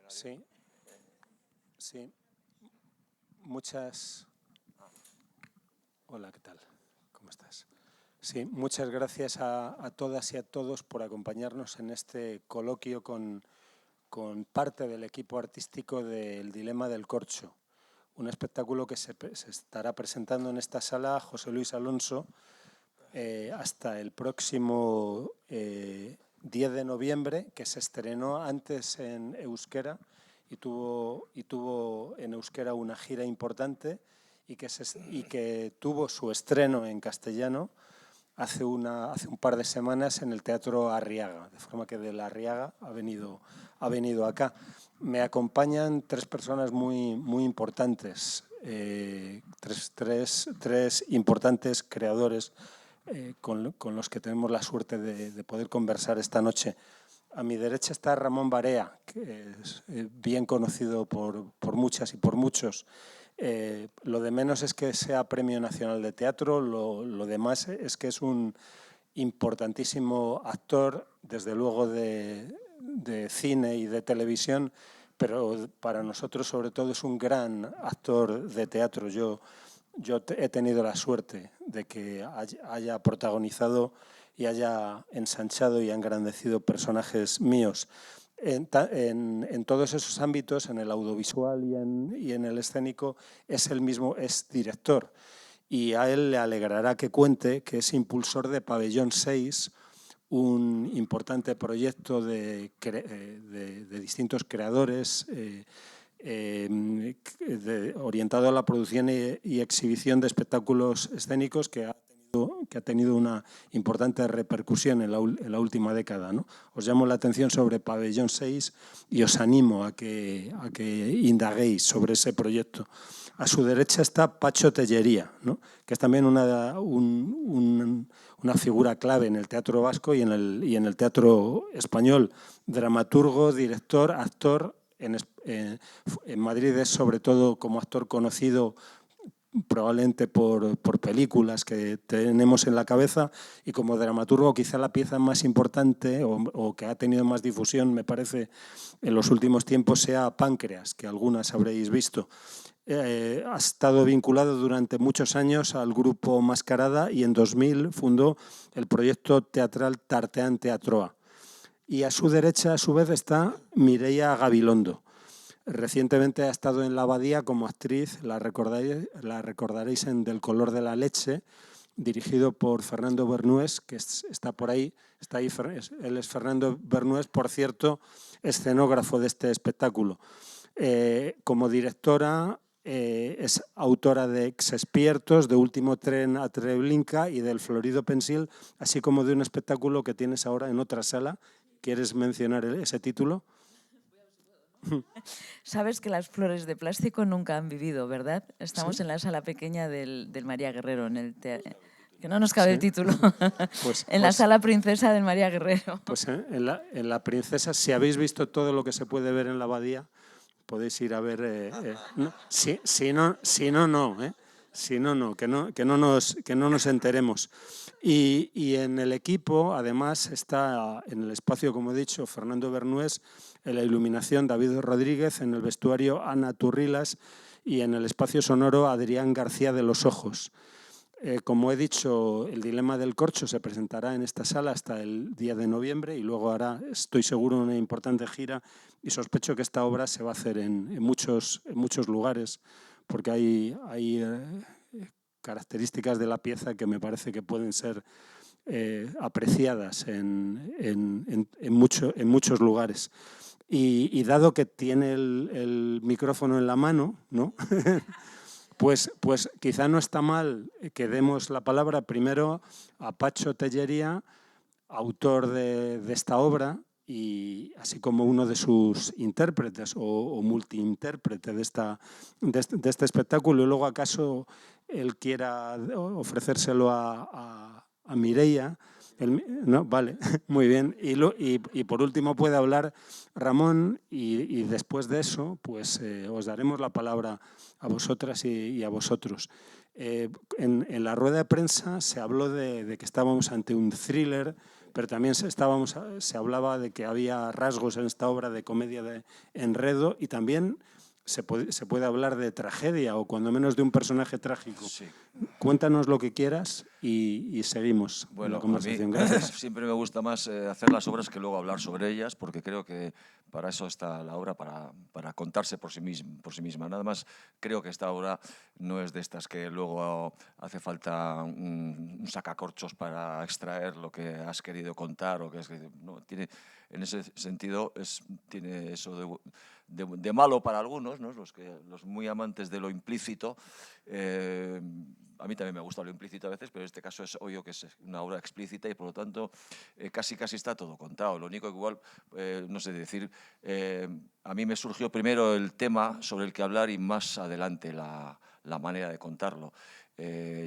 Sí, sí. Muchas... Hola, ¿qué tal? ¿Cómo estás? Sí, muchas gracias a todas y a todos por acompañarnos en este coloquio con parte del equipo artístico del Dilema del Corcho, un espectáculo que se estará presentando en esta sala José Luis Alonso hasta el próximo 10 de noviembre, que se estrenó antes en euskera y tuvo en euskera una gira importante y que tuvo su estreno en castellano hace un par de semanas en el Teatro Arriaga, de forma que de la Arriaga ha venido acá. Me acompañan tres personas muy importantes, tres importantes creadores con los que tenemos la suerte de poder conversar esta noche. A mi derecha está Ramón Barea, que es bien conocido por muchas y por muchos. Lo de menos es que sea Premio Nacional de Teatro, lo demás es que es un importantísimo actor, desde luego de cine y de televisión, pero para nosotros sobre todo es un gran actor de teatro. Yo he tenido la suerte de que haya protagonizado y haya ensanchado y engrandecido personajes míos. En todos esos ámbitos, en el audiovisual y en el escénico, es director. Y a él le alegrará que cuente que es impulsor de Pabellón 6, un importante proyecto de distintos creadores orientado a la producción y exhibición de espectáculos escénicos que ha tenido una importante repercusión en la última década, ¿no? Os llamo la atención sobre Pabellón 6 y os animo a que indaguéis sobre ese proyecto. A su derecha está Pacho Tellería, ¿no? Que es también una figura clave en el teatro vasco y en el teatro español. Dramaturgo, director, actor. En Madrid es sobre todo como actor conocido probablemente por películas que tenemos en la cabeza, y como dramaturgo quizá la pieza más importante o que ha tenido más difusión, me parece, en los últimos tiempos sea Páncreas, que algunas habréis visto. Ha estado vinculado durante muchos años al grupo Mascarada y en 2000 fundó el proyecto teatral Tartean Teatroa. Y a su derecha, a su vez, está Mireia Gabilondo. Recientemente ha estado en La Abadía como actriz, la recordaréis en Del color de la leche, dirigido por Fernando Bernués, que está por ahí, está ahí. Él es Fernando Bernués, por cierto, escenógrafo de este espectáculo. Como directora es autora de Exespiertos, de Último tren a Treblinka y del Florido Pensil, así como de un espectáculo que tienes ahora en otra sala. ¿Quieres mencionar ese título? Sabes que las flores de plástico nunca han vivido, ¿verdad? Estamos en la sala pequeña del María Guerrero, que no nos cabe el título, en la sala Princesa del María Guerrero. Pues en la Princesa, si habéis visto todo lo que se puede ver en la Abadía, podéis ir a ver. Si no, que no nos enteremos. Y en el equipo, además, está en el espacio, como he dicho, Fernando Bernués, en la iluminación David Rodríguez, en el vestuario Ana Turrilas y en el espacio sonoro Adrián García de los Ojos. Como he dicho, el Dilema del Corcho se presentará en esta sala hasta el 10 de noviembre y luego hará, estoy seguro, una importante gira, y sospecho que esta obra se va a hacer en muchos lugares, porque hay características de la pieza que me parece que pueden ser apreciadas en muchos lugares. Y dado que tiene el micrófono en la mano, ¿no? Pues quizá no está mal que demos la palabra primero a Pacho Tellería, autor de esta obra, y así como uno de sus intérpretes o multiintérprete de este espectáculo, y luego acaso él quiera ofrecérselo a Mireia. No, vale, muy bien. Y por último puede hablar Ramón, y después de eso pues os daremos la palabra a vosotras y a vosotros. En la rueda de prensa se habló de que estábamos ante un thriller, pero también se hablaba de que había rasgos en esta obra de comedia de enredo y también se puede hablar de tragedia o cuando menos de un personaje trágico. Sí. Cuéntanos lo que quieras y seguimos bueno, la conversación. A mí Gracias. siempre me gusta más hacer las obras que luego hablar sobre ellas, porque creo que para eso está la obra, para contarse por sí misma. Nada más creo que esta obra no es de estas que luego hace falta un sacacorchos para extraer lo que has querido contar. No, en ese sentido tiene eso de malo para algunos, ¿no? Los muy amantes de lo implícito. A mí también me gusta lo implícito a veces, pero en este caso es obvio que es una obra explícita y por lo tanto casi está todo contado. Lo único que igual, no sé decir, a mí me surgió primero el tema sobre el que hablar y más adelante la manera de contarlo.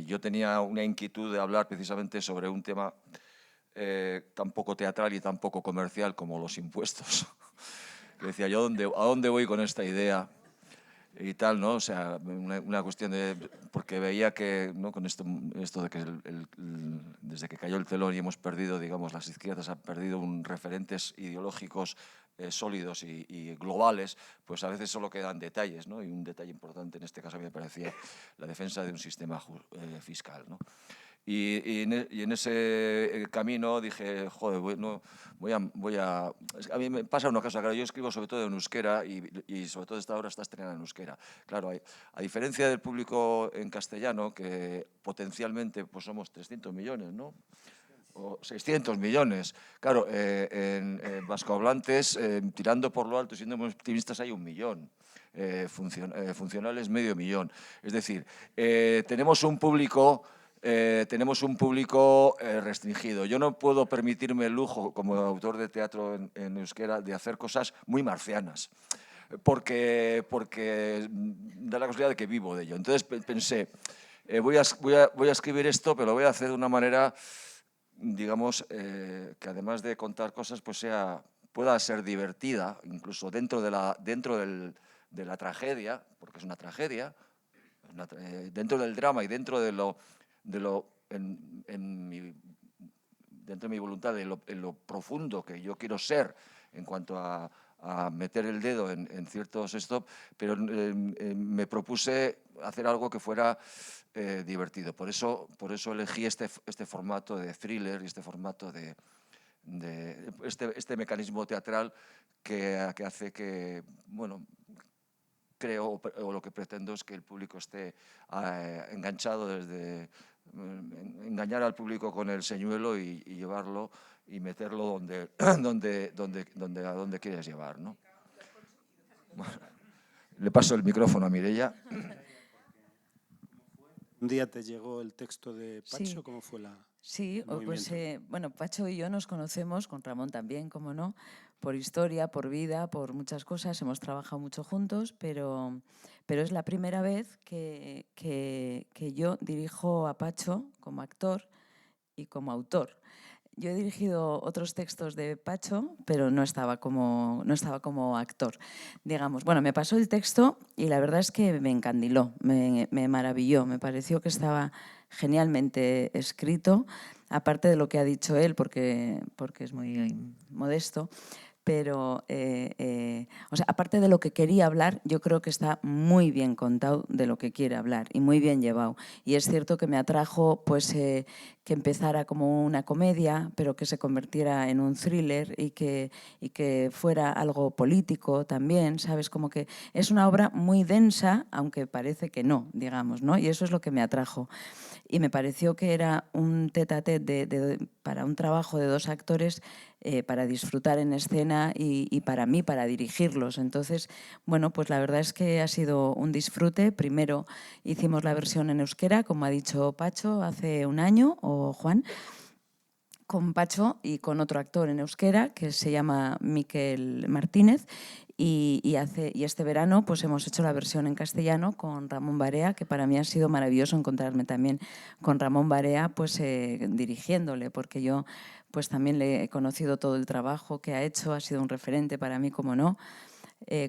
Yo tenía una inquietud de hablar precisamente sobre un tema tan poco teatral y tan poco comercial como los impuestos. Que decía yo, ¿a dónde voy con esta idea? Y tal, ¿no? O sea, una cuestión de... Porque veía que, ¿no? Con esto de que desde que cayó el telón y hemos perdido, digamos, las izquierdas han perdido referentes ideológicos sólidos y globales, pues a veces solo quedan detalles, ¿no? Y un detalle importante en este caso a mí me parecía la defensa de un sistema fiscal, ¿no? Y en ese camino dije, joder, a mí me pasa una cosa, claro, yo escribo sobre todo en euskera y sobre todo esta obra está estrenada en euskera. Claro, a diferencia del público en castellano, que potencialmente pues somos 300 millones, ¿no? O 600 millones. Claro, en vascohablantes, tirando por lo alto, siendo muy optimistas, hay 1 millón. Funcionales, 500.000. Es decir, tenemos un público restringido. Yo no puedo permitirme el lujo, como autor de teatro en euskera, de hacer cosas muy marcianas, porque da la casualidad de que vivo de ello. Entonces pensé, voy a escribir esto, pero lo voy a hacer de una manera, digamos, que además de contar cosas, pues pueda ser divertida, incluso dentro de la tragedia, porque es una tragedia, dentro del drama y dentro dentro de mi voluntad, en lo profundo que yo quiero ser en cuanto a meter el dedo en ciertos stop, pero me propuse hacer algo que fuera divertido. Por eso elegí este formato de thriller y este formato de este mecanismo teatral que hace que, bueno, creo, o lo que pretendo es que el público esté enganchado engañar al público con el señuelo y llevarlo y meterlo a donde quieres llevar, ¿no? Bueno, le paso el micrófono a Mireia. ¿Un día te llegó el texto de Pacho? Sí. ¿Cómo fue Sí, pues bueno, Pacho y yo nos conocemos, con Ramón también, como no, por historia, por vida, por muchas cosas, hemos trabajado mucho juntos, pero es la primera vez que yo dirijo a Pacho como actor y como autor. Yo he dirigido otros textos de Pacho, pero no estaba como actor, digamos. Bueno, me pasó el texto y la verdad es que me encandiló, me maravilló, me pareció que estaba genialmente escrito, aparte de lo que ha dicho él, porque es muy modesto. Pero, o sea, aparte de lo que quería hablar, yo creo que está muy bien contado de lo que quiere hablar y muy bien llevado. Y es cierto que me atrajo pues, que empezara como una comedia, pero que se convirtiera en un thriller y que fuera algo político también, ¿sabes? Como que es una obra muy densa, aunque parece que no, digamos, ¿no? Y eso es lo que me atrajo. Y me pareció que era un tête-à-tête para un trabajo de 2 actores para disfrutar en escena y para mí, para dirigirlos. Entonces, bueno, pues la verdad es que ha sido un disfrute. Primero hicimos la versión en euskera, como ha dicho Pacho, hace un año, o Juan, con Pacho y con otro actor en euskera que se llama Miquel Martínez. Y este verano pues hemos hecho la versión en castellano con Ramón Barea, que para mí ha sido maravilloso encontrarme también con Ramón Barea pues, dirigiéndole, porque yo pues también le he conocido todo el trabajo que ha hecho, ha sido un referente para mí, como no,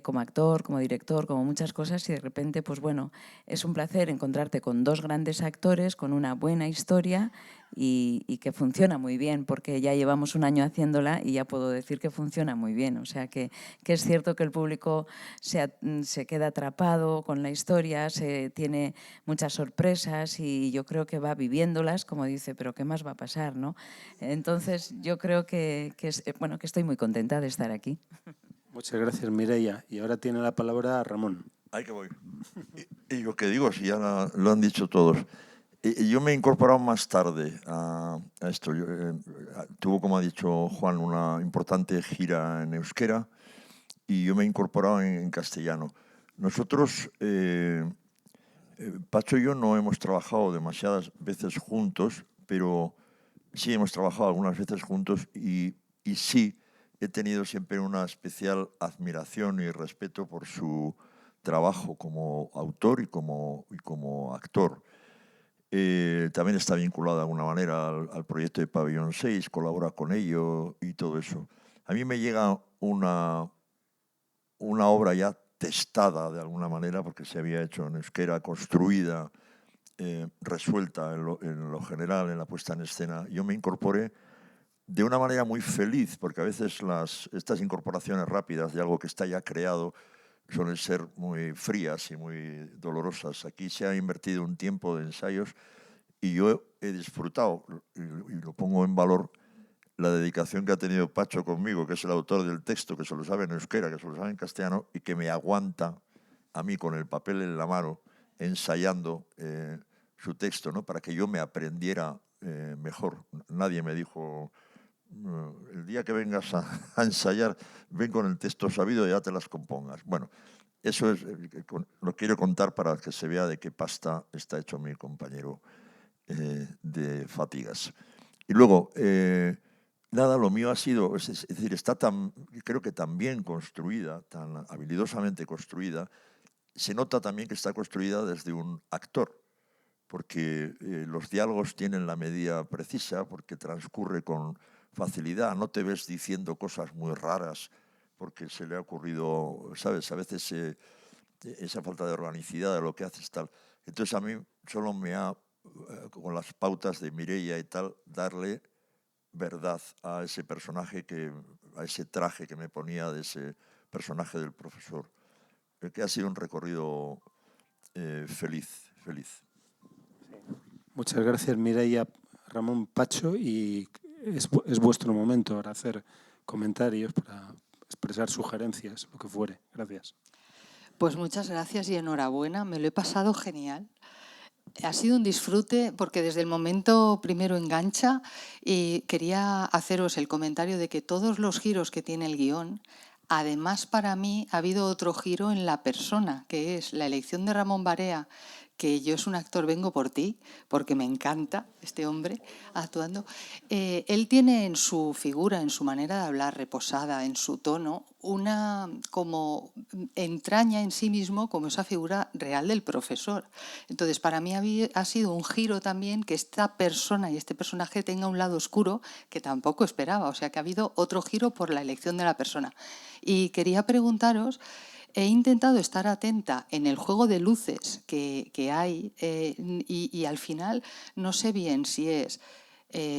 como actor, como director, como muchas cosas, y de repente, pues bueno, es un placer encontrarte con 2 grandes actores, con una buena historia y que funciona muy bien, porque ya llevamos un año haciéndola y ya puedo decir que funciona muy bien. O sea que es cierto que el público se queda atrapado con la historia, tiene muchas sorpresas y yo creo que va viviéndolas, como dice, pero ¿qué más va a pasar, no? Entonces yo creo que estoy muy contenta de estar aquí. Muchas gracias, Mireia. Y ahora tiene la palabra Ramón. Ahí que voy. Y lo que digo, si ya lo han dicho todos. Yo me he incorporado más tarde a esto. Tuvo, como ha dicho Juan, una importante gira en euskera y yo me he incorporado en castellano. Nosotros, Pacho y yo no hemos trabajado demasiadas veces juntos, pero sí hemos trabajado algunas veces juntos y sí he tenido siempre una especial admiración y respeto por su trabajo como autor y como actor. También está vinculado de alguna manera al proyecto de Pabellón 6, colabora con ello y todo eso. A mí me llega una obra ya testada de alguna manera, porque se había hecho en euskera, construida, resuelta en lo general, en la puesta en escena. Yo me incorporé de una manera muy feliz, porque a veces estas incorporaciones rápidas de algo que está ya creado suelen ser muy frías y muy dolorosas. Aquí se ha invertido un tiempo de ensayos y yo he disfrutado, y lo pongo en valor, la dedicación que ha tenido Pacho conmigo, que es el autor del texto, que se lo sabe en euskera, que se lo sabe en castellano, y que me aguanta a mí con el papel en la mano, ensayando su texto, ¿no? Para que yo me aprendiera mejor. Nadie me dijo, el día que vengas a ensayar, ven con el texto sabido y ya te las compongas. Bueno, eso lo quiero contar para que se vea de qué pasta está hecho mi compañero de fatigas. Y luego, nada, lo mío ha sido, es decir, creo que tan bien construida, tan habilidosamente construida, se nota también que está construida desde un actor, porque los diálogos tienen la medida precisa, porque transcurre con facilidad, no te ves diciendo cosas muy raras, porque se le ha ocurrido, ¿sabes? A veces esa falta de organicidad de lo que haces tal. Entonces a mí solo me ha, con las pautas de Mireia y tal, darle verdad a ese personaje, a ese traje que me ponía de ese personaje del profesor, que ha sido un recorrido feliz. Muchas gracias, Mireia, Ramón, Pacho, y es vuestro momento para hacer comentarios, para expresar sugerencias, lo que fuere. Gracias. Pues muchas gracias y enhorabuena, me lo he pasado genial. Ha sido un disfrute porque desde el momento primero engancha y quería haceros el comentario de que todos los giros que tiene el guión, además para mí ha habido otro giro en la persona, que es la elección de Ramón Barea, que yo es un actor, vengo por ti, porque me encanta este hombre actuando. Él tiene en su figura, en su manera de hablar reposada, en su tono, una como entraña en sí mismo como esa figura real del profesor. Entonces, para mí ha sido un giro también que esta persona y este personaje tenga un lado oscuro que tampoco esperaba. O sea, que ha habido otro giro por la elección de la persona. Y quería preguntaros, he intentado estar atenta en el juego de luces que hay y al final no sé bien si es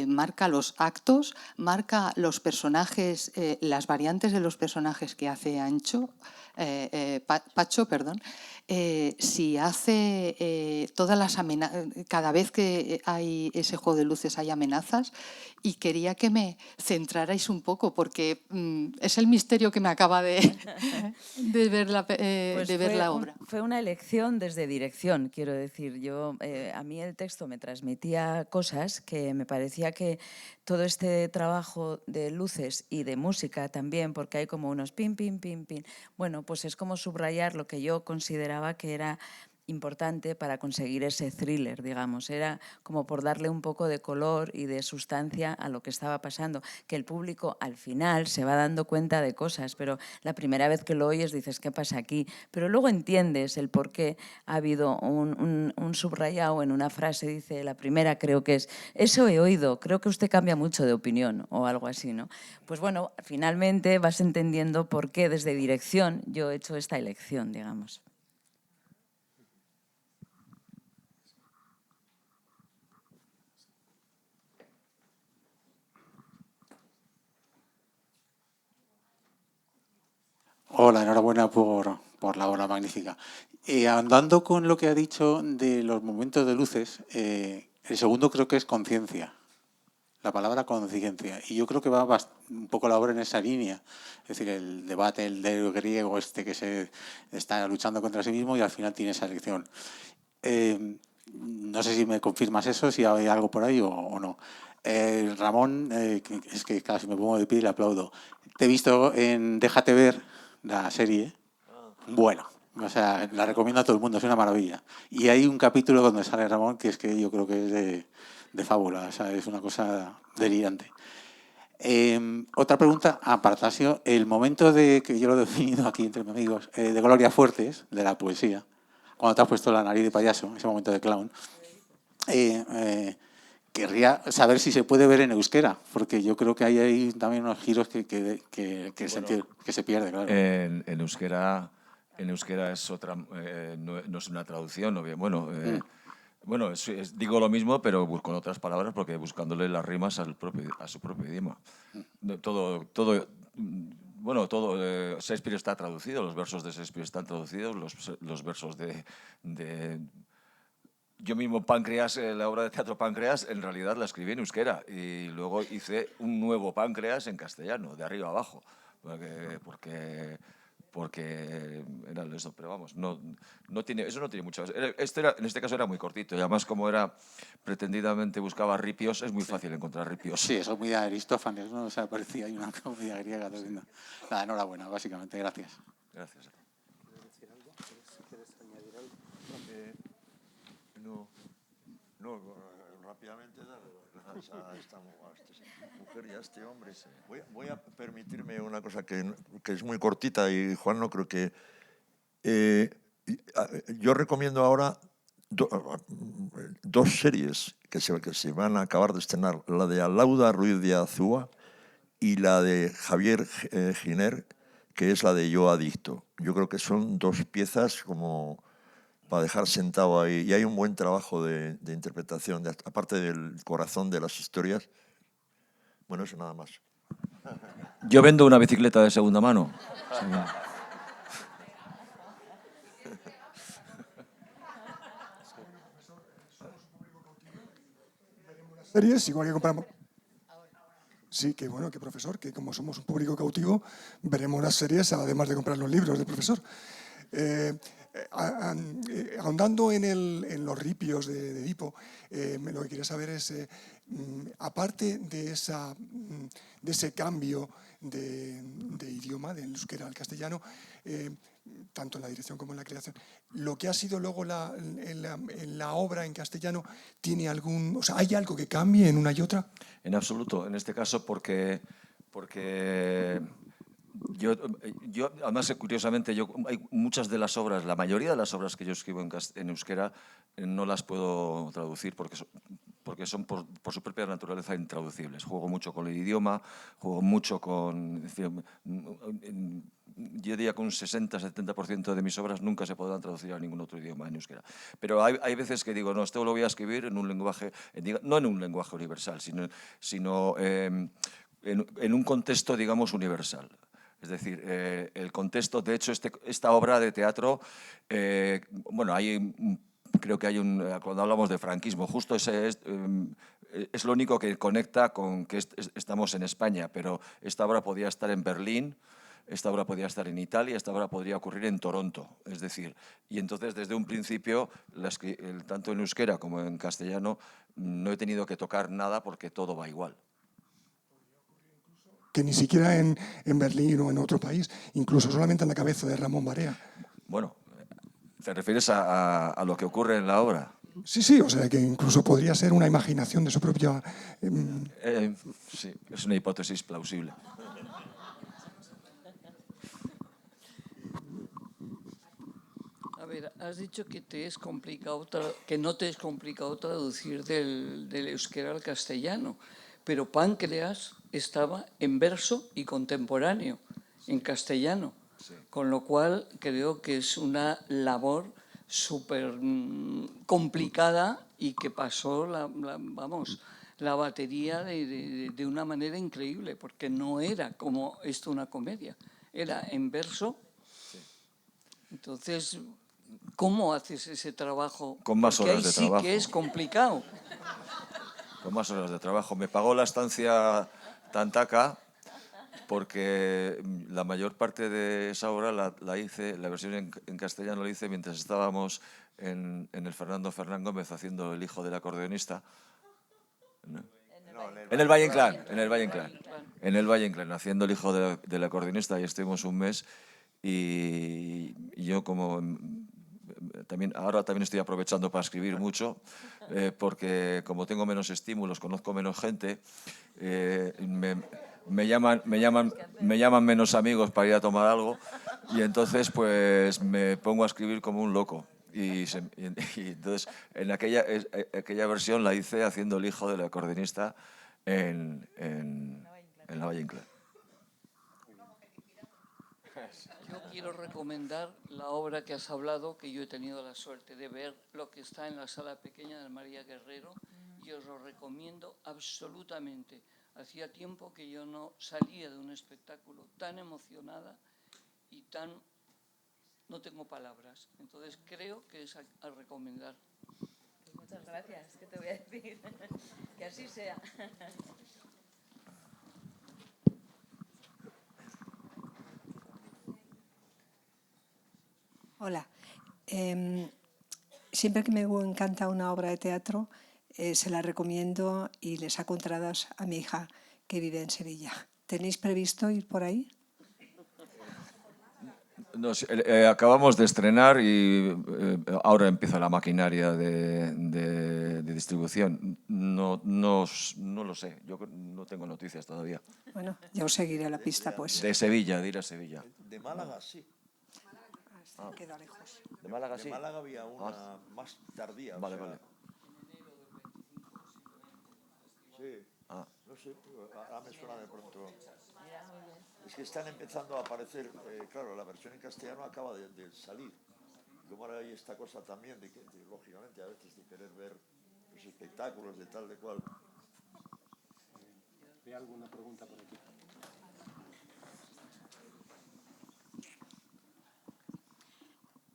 marca los actos, marca los personajes, las variantes de los personajes que hace Pacho, perdón, si hace todas las amenazas, cada vez que hay ese juego de luces hay amenazas, y quería que me centrarais un poco porque es el misterio que me acaba de ver la obra. Fue una elección desde dirección, quiero decir. A mí el texto me transmitía cosas que me parecía que todo este trabajo de luces y de música también, porque hay como unos pin, pin, pin, pin. Bueno, pues es como subrayar lo que yo consideraba que era importante para conseguir ese thriller, digamos. Era como por darle un poco de color y de sustancia a lo que estaba pasando, que el público al final se va dando cuenta de cosas, pero la primera vez que lo oyes dices, ¿qué pasa aquí? Pero luego entiendes el por qué ha habido un subrayado en una frase, dice, la primera creo que es, eso he oído, creo que usted cambia mucho de opinión o algo así, ¿no? Pues bueno, finalmente vas entendiendo por qué desde dirección yo he hecho esta elección, digamos. obra magnífica. Andando con lo que ha dicho de los momentos de luces, el segundo creo que es conciencia. La palabra conciencia. Y yo creo que va un poco la obra en esa línea. Es decir, el debate, el del griego que se está luchando contra sí mismo y al final tiene esa lección. No sé si me confirmas eso, si hay algo por ahí o no. Ramón, es que casi me pongo de pie y le aplaudo. Te he visto en Déjate ver, la serie. Bueno, o sea, la recomiendo a todo el mundo, es una maravilla. Y hay un capítulo donde sale Ramón que es que yo creo que es de fábula, o sea, es una cosa delirante. Otra pregunta a Partasio. El momento que yo lo he definido aquí entre mis amigos, de Gloria Fuertes, de la poesía, cuando te has puesto la nariz de payaso, ese momento de clown, querría saber si se puede ver en euskera, porque yo creo que hay ahí también unos giros que se pierde, claro. En euskera es otra, no es una traducción, bueno, bueno, digo lo mismo, pero con otras palabras, porque buscándole las rimas a su propio idioma. Bueno, Shakespeare está traducido, los versos de Shakespeare están traducidos, los versos de yo mismo, Páncreas, la obra de teatro Páncreas, en realidad la escribí en euskera y luego hice un nuevo Páncreas en castellano, de arriba a abajo, porque era eso, pero vamos, eso no tiene mucho. En este caso era muy cortito y además como pretendidamente buscaba ripios, es muy fácil encontrar ripios. Sí, eso es muy de Aristófanes, ¿no? O sea, parecía hay una comedia griega. Sí. Nada, enhorabuena, básicamente, gracias. Gracias. No, rápidamente darle a esta mujer y a este hombre. Voy a permitirme una cosa que es muy cortita y Juan no creo que... yo recomiendo ahora dos series que se van a acabar de estrenar, la de Alauda Ruiz de Azúa y la de Javier Giner, que es la de Yo Adicto. Yo creo que son dos piezas como para dejar sentado ahí. Y hay un buen trabajo de interpretación, aparte del corazón de las historias. Bueno, eso nada más. Yo vendo una bicicleta de segunda mano. Sí. Series, igual que compramos... Sí, que bueno, que profesor, que como somos un público cautivo, veremos las series además de comprar los libros del profesor. Ahondando en los ripios de Edipo, lo que quería saber es, aparte de ese cambio de idioma, del euskera al castellano, tanto en la dirección como en la creación, lo que ha sido luego en la obra en castellano, ¿tiene o sea, hay algo que cambie en una y otra? En absoluto, en este caso porque yo, además, curiosamente, hay muchas de las obras, la mayoría de las obras que yo escribo en euskera no las puedo traducir porque son por su propia naturaleza intraducibles. Juego mucho con el idioma, juego mucho con... Yo diría que un 60-70% de mis obras nunca se podrán traducir a ningún otro idioma en euskera. Pero hay veces que digo, no, esto lo voy a escribir en un lenguaje, no en un lenguaje universal, sino en un contexto, digamos, universal. Es decir, el contexto, de hecho, esta obra de teatro, bueno, creo que cuando hablamos de franquismo, justo ese es lo único que conecta con que estamos en España, pero esta obra podía estar en Berlín, esta obra podía estar en Italia, esta obra podría ocurrir en Toronto, es decir, y entonces desde un principio, tanto en euskera como en castellano, no he tenido que tocar nada porque todo va igual. Que ni siquiera en Berlín o en otro país, incluso solamente en la cabeza de Ramón Barea. Bueno, ¿te refieres a lo que ocurre en la obra? Sí, o sea, que incluso podría ser una imaginación de su propia... Sí, es una hipótesis plausible. A ver, has dicho que que no te es complicado traducir del euskera al castellano, pero Páncreas estaba en verso y contemporáneo, en castellano, sí. Con lo cual creo que es una labor súper complicada y que pasó la batería de una manera increíble, porque no era como esto una comedia, era en verso. Entonces, ¿cómo haces ese trabajo? Con más Porque horas ahí de sí trabajo. que es complicado. Con más horas de trabajo. Me pagó la estancia Tantaca porque la mayor parte de esa obra la hice, la versión en castellano la hice mientras estábamos en el Fernando Fernán Gómez haciendo El hijo del acordeonista. En el Valle Inclán, en el Valle Inclán, haciendo El hijo del acordeonista, y estuvimos un mes y yo como ahora también estoy aprovechando para escribir mucho, porque como tengo menos estímulos, conozco menos gente, me llaman menos amigos para ir a tomar algo, y entonces pues me pongo a escribir como un loco. Y entonces en aquella versión la hice haciendo El hijo del acordeonista en la Valle Inclán. Yo quiero recomendar la obra que has hablado, que yo he tenido la suerte de ver, lo que está en la sala pequeña de María Guerrero, y os lo recomiendo absolutamente. Hacía tiempo que yo no salía de un espectáculo tan emocionada y tan... No tengo palabras. Entonces creo que es a recomendar. Pues muchas gracias. ¿Qué te voy a decir? Que así sea. Hola. Siempre que me encanta una obra de teatro, se la recomiendo y le saco entradas a mi hija que vive en Sevilla. ¿Tenéis previsto ir por ahí? Acabamos de estrenar y ahora empieza la maquinaria de distribución. No lo sé, yo no tengo noticias todavía. Bueno, ya os seguiré la pista, pues. De Sevilla, de ir a Sevilla. De Málaga sí. Queda lejos. ¿De Málaga sí? De Málaga había una más tardía. Vale, vale. Sí. No sé, ahora me suena de pronto. Es que están empezando a aparecer, claro, la versión en castellano acaba de salir. Como ahora hay esta cosa también de que, lógicamente, a veces de querer ver los espectáculos de tal, de cual. ¿Hay alguna pregunta por aquí?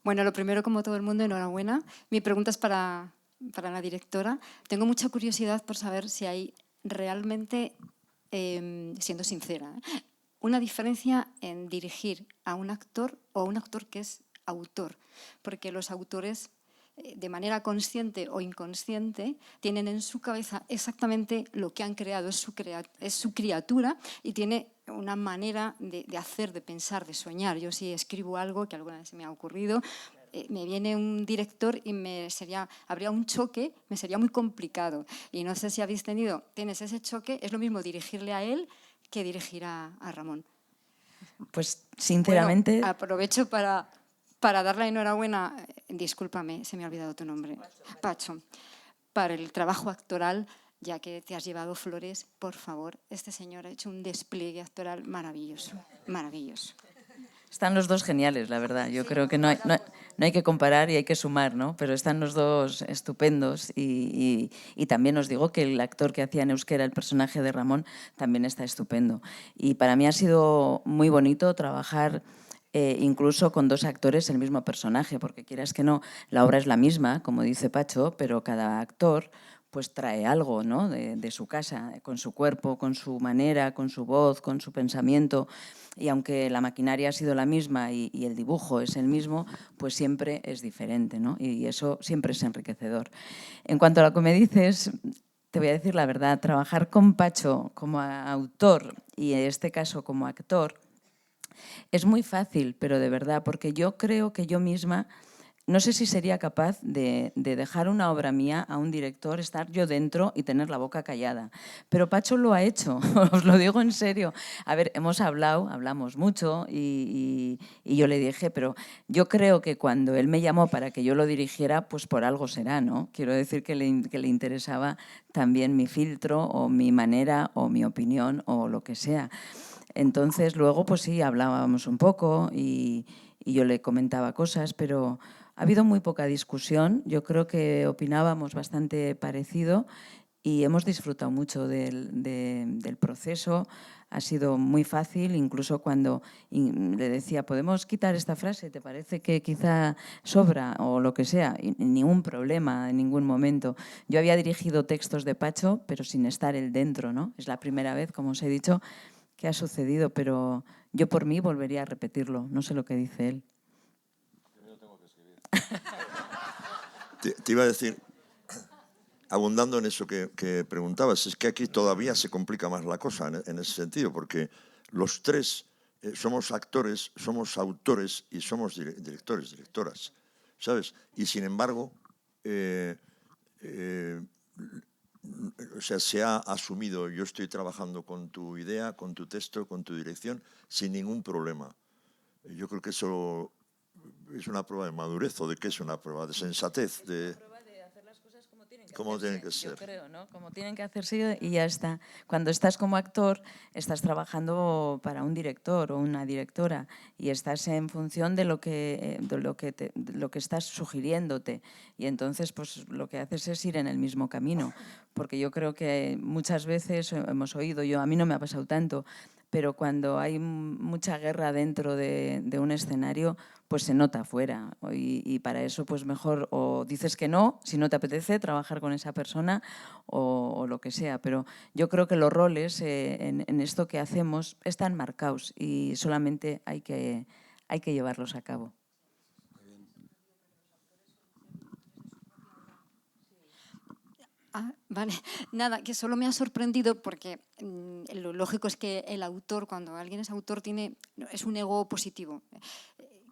Bueno, lo primero, como todo el mundo, enhorabuena. Mi pregunta es para la directora. Tengo mucha curiosidad por saber si hay realmente, siendo sincera, una diferencia en dirigir a un actor o a un actor que es autor. Porque los autores, de manera consciente o inconsciente, tienen en su cabeza exactamente lo que han creado, es su criatura, y tiene una manera de hacer, de pensar, de soñar. Yo si escribo algo que alguna vez se me ha ocurrido, me viene un director y habría un choque, me sería muy complicado. Y no sé si tienes ese choque, es lo mismo dirigirle a él que dirigir a Ramón. Pues sinceramente... Bueno, aprovecho para darle enhorabuena, discúlpame, se me ha olvidado tu nombre, Pacho, para el trabajo actoral, ya que te has llevado flores, por favor, este señor ha hecho un despliegue actoral maravilloso, maravilloso. Están los dos geniales, la verdad. Yo creo que no hay que comparar y hay que sumar, ¿no? Pero están los dos estupendos y también os digo que el actor que hacía en euskera el personaje de Ramón también está estupendo. Y para mí ha sido muy bonito trabajar incluso con dos actores el mismo personaje, porque quieras que no, la obra es la misma, como dice Pacho, pero cada actor pues trae algo, ¿no? de su casa, con su cuerpo, con su manera, con su voz, con su pensamiento. Y aunque la maquinaria ha sido la misma y el dibujo es el mismo, pues siempre es diferente, ¿no? Y eso siempre es enriquecedor. En cuanto a lo que me dices, te voy a decir la verdad, trabajar con Pacho como autor y en este caso como actor es muy fácil, pero de verdad, porque yo creo que yo misma... No sé si sería capaz de dejar una obra mía a un director, estar yo dentro y tener la boca callada. Pero Pacho lo ha hecho, os lo digo en serio. A ver, hablamos mucho y yo le dije, pero yo creo que cuando él me llamó para que yo lo dirigiera, pues por algo será, ¿no? Quiero decir que le interesaba también mi filtro o mi manera o mi opinión o lo que sea. Entonces luego pues sí, hablábamos un poco y yo le comentaba cosas, pero... Ha habido muy poca discusión, yo creo que opinábamos bastante parecido y hemos disfrutado mucho del proceso. Ha sido muy fácil, incluso cuando le decía, ¿podemos quitar esta frase? ¿Te parece que quizá sobra o lo que sea? Y ningún problema en ningún momento. Yo había dirigido textos de Pacho, pero sin estar él dentro, ¿no? Es la primera vez, como os he dicho, que ha sucedido, pero yo por mí volvería a repetirlo. No sé lo que dice él. Yo tengo que escribir. Te iba a decir, abundando en eso que preguntabas, es que aquí todavía se complica más la cosa en ese sentido, porque los tres somos actores, somos autores y somos directores, directoras, ¿sabes? Y sin embargo, o sea, se ha asumido, yo estoy trabajando con tu idea, con tu texto, con tu dirección, sin ningún problema. Yo creo que eso es una prueba de madurez, o de qué es una prueba de sensatez, de cómo tienen que ser. Yo creo, ¿no? Como tienen que hacerse y ya está. Cuando estás como actor, estás trabajando para un director o una directora y estás en función de lo que estás sugiriéndote. Y entonces, pues lo que haces es ir en el mismo camino. Porque yo creo que muchas veces hemos oído, a mí no me ha pasado tanto, pero cuando hay mucha guerra dentro de un escenario, pues se nota afuera. Y para eso, pues mejor o dices que no, si no te apetece trabajar con esa persona o lo que sea. Pero yo creo que los roles en esto que hacemos están marcados y solamente hay que llevarlos a cabo. Ah, vale. Nada, que solo me ha sorprendido porque lo lógico es que el autor, cuando alguien es autor, es un ego positivo.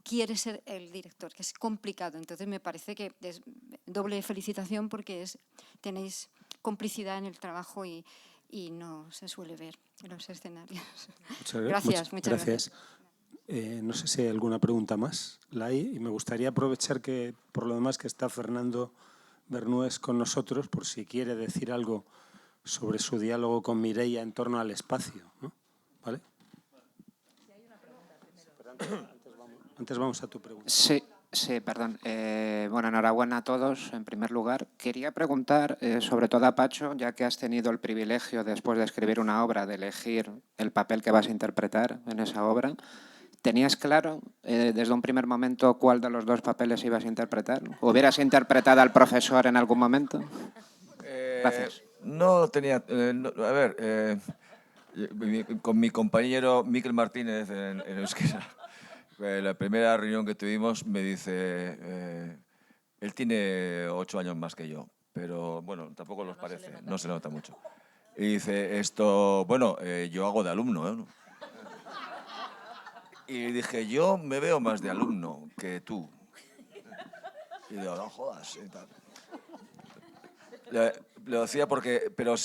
Quiere ser el director, que es complicado. Entonces me parece que es doble felicitación porque tenéis complicidad en el trabajo y no se suele ver en los escenarios. Muchas gracias. No sé si hay alguna pregunta más, la hay, y me gustaría aprovechar que, por lo demás, que está Fernando Bernués con nosotros, por si quiere decir algo sobre su diálogo con Mireia en torno al espacio, ¿no? ¿Vale? Si hay una pregunta primero. Antes vamos a tu pregunta. Sí, perdón. Bueno, enhorabuena a todos, en primer lugar. Quería preguntar, sobre todo a Pacho, ya que has tenido el privilegio, después de escribir una obra, de elegir el papel que vas a interpretar en esa obra. ¿Tenías claro desde un primer momento cuál de los dos papeles ibas a interpretar? ¿Hubieras interpretado al profesor en algún momento? Gracias. No tenía... a ver, con mi compañero Miquel Martínez en euskera, la primera reunión que tuvimos me dice, él tiene 8 años más que yo, pero bueno, tampoco los parece, no se nota mucho. Y dice, bueno, yo hago de alumno, ¿eh? Y dije, yo me veo más de alumno que tú. Y digo, no jodas. Y tal. Lo decía porque... Pero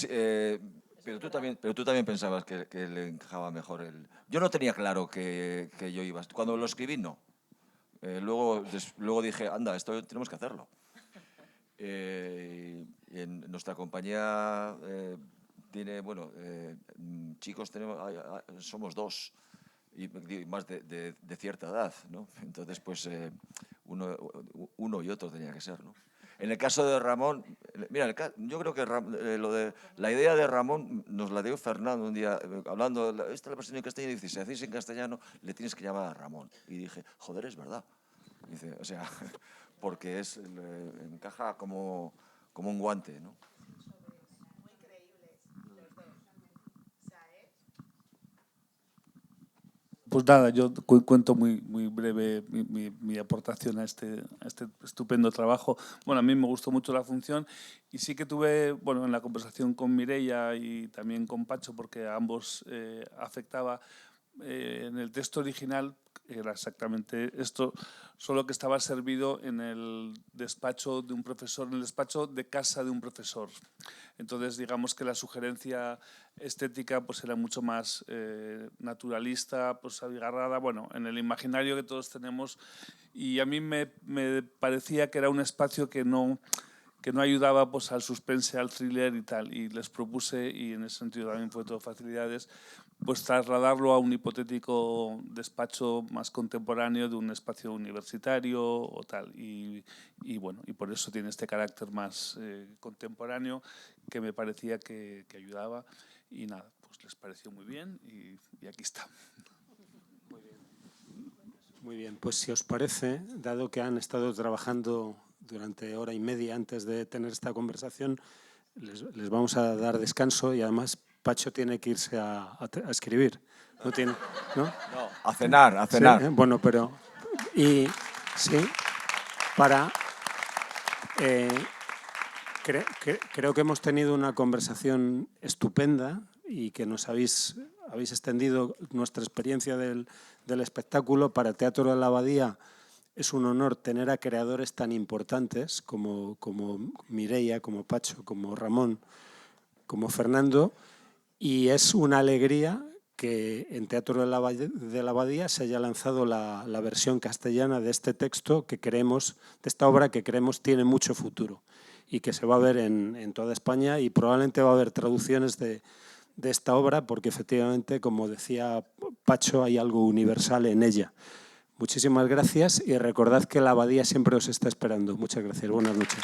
tú también pensabas que le encajaba mejor el... Yo no tenía claro que yo iba... Cuando lo escribí, no. Luego dije, anda, esto tenemos que hacerlo. En nuestra compañía tiene, bueno, chicos, somos 2. Y más de cierta edad, ¿no? Entonces, pues uno y otro tenía que ser, ¿no? En el caso de Ramón, mira, yo creo que la idea de Ramón nos la dio Fernando un día, hablando, esta es la versión en castellano, y dice, si hacéis en castellano, le tienes que llamar a Ramón. Y dije, joder, es verdad. Dice, o sea, porque encaja como un guante, ¿no? Pues nada, yo cuento muy breve mi aportación a este estupendo trabajo. Bueno, a mí me gustó mucho la función y sí que tuve, bueno, en la conversación con Mireia y también con Pacho, porque a ambos afectaba, en el texto original era exactamente esto, solo que estaba servido en el despacho de un profesor, en el despacho de casa de un profesor. Entonces, digamos que la sugerencia estética pues era mucho más naturalista, pues abigarrada, bueno, en el imaginario que todos tenemos. Y a mí me parecía que era un espacio que no no ayudaba pues, al suspense, al thriller y tal. Y les propuse, y en ese sentido también fue todo facilidades, pues trasladarlo a un hipotético despacho más contemporáneo de un espacio universitario o tal. Y bueno, y por eso tiene este carácter más contemporáneo que me parecía que ayudaba. Y nada, pues les pareció muy bien y aquí está. Muy bien, pues si os parece, dado que han estado trabajando durante hora y media antes de tener esta conversación, les vamos a dar descanso y además Pacho tiene que irse a escribir. ¿No tiene? ¿No? No, a cenar, a cenar. Sí, bueno, pero... Y sí, para... creo que hemos tenido una conversación estupenda y que nos habéis extendido nuestra experiencia del espectáculo. Para Teatro de la Abadía es un honor tener a creadores tan importantes como Mireia, como Pacho, como Ramón, como Fernando, y es una alegría que en Teatro de la Abadía se haya lanzado la versión castellana de este texto que creemos, de esta obra que creemos tiene mucho futuro y que se va a ver en toda España, y probablemente va a haber traducciones de esta obra porque efectivamente, como decía Pacho, hay algo universal en ella. Muchísimas gracias y recordad que la Abadía siempre os está esperando. Muchas gracias. Buenas noches.